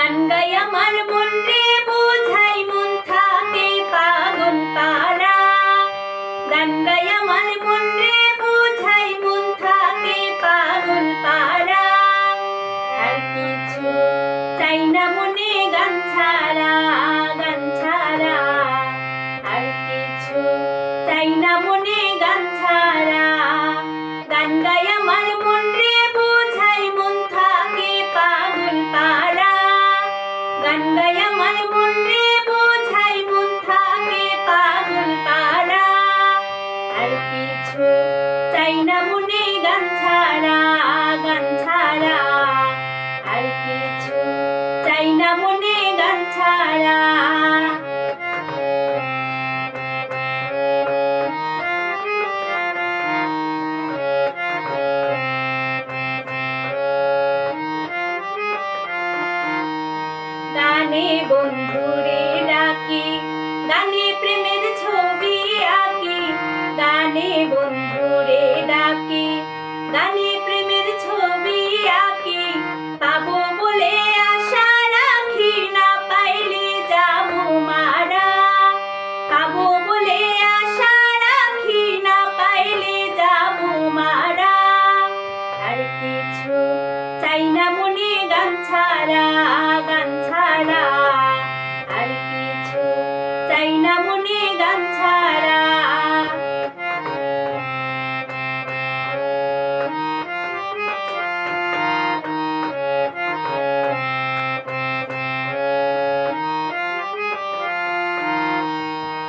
গান গাই আমার মন রে বোঝাই মন থাকে পাগল পারা। গান গাই আমার মন রে বোঝাই মন থাকে পাগল পারা। আর কিছু চাই না মনে গান ছাড়া, গান ছাড়া। আর কিছু চাই না মনে গান ছাড়া। গান গাই আমার মন রে বোঝাই মন থাকে পাগল পারা। গান গাই আমার মন রে বোঝাই মন থাকে পাগল পারা। আর কিছু চাই না মনে গান ছাড়া, গান ছাড়া। আর কিছু চাই না মনে গান ছাড়া। গানে বন্ধুরে ডাকি, গানে প্রেমের ছবি আঁকি। গানে বন্ধুরে ডাকি, গানে প্রেমের ছবি আঁকি। পাবো বলে আশা রাখি, না পাইলে যাবো মারা। পাবো বলে আশা রাখি, না পাইলে যাবো মারা। আর কিছু চাই না মনে গান ছাড়া, গান ছাড়া। আর কিছু চাই না মনে গান ছাড়া।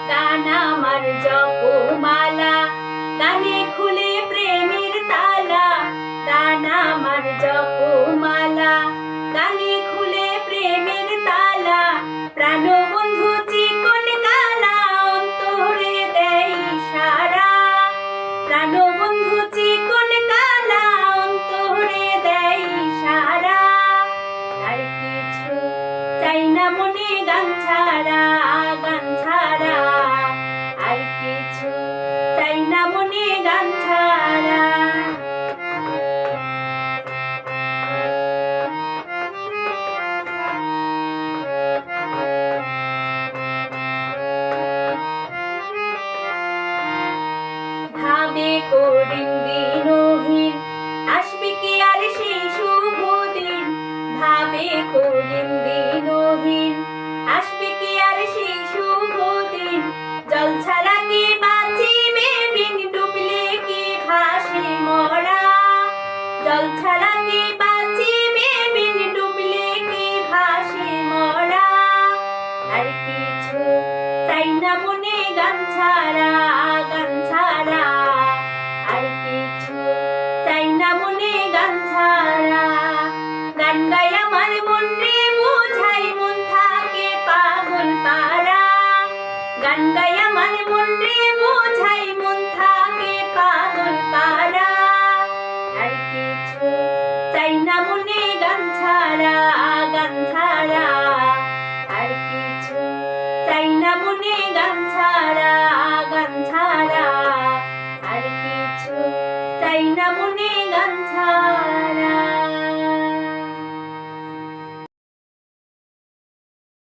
গান আমার জপমালা, গানে খুলে প্রেমের তালা। গান আমার জপমালা, গানে খুলে প্রেমের তালা। প্রাণ বন্ধু চিকন কালা, অন্তরে দেয় সারা। প্রাণ বন্ধু চিকন কালা, অন্তরে দেয় সারা। আর কিছু চাই না মনে গান ছাড়া, গান ছাড়া।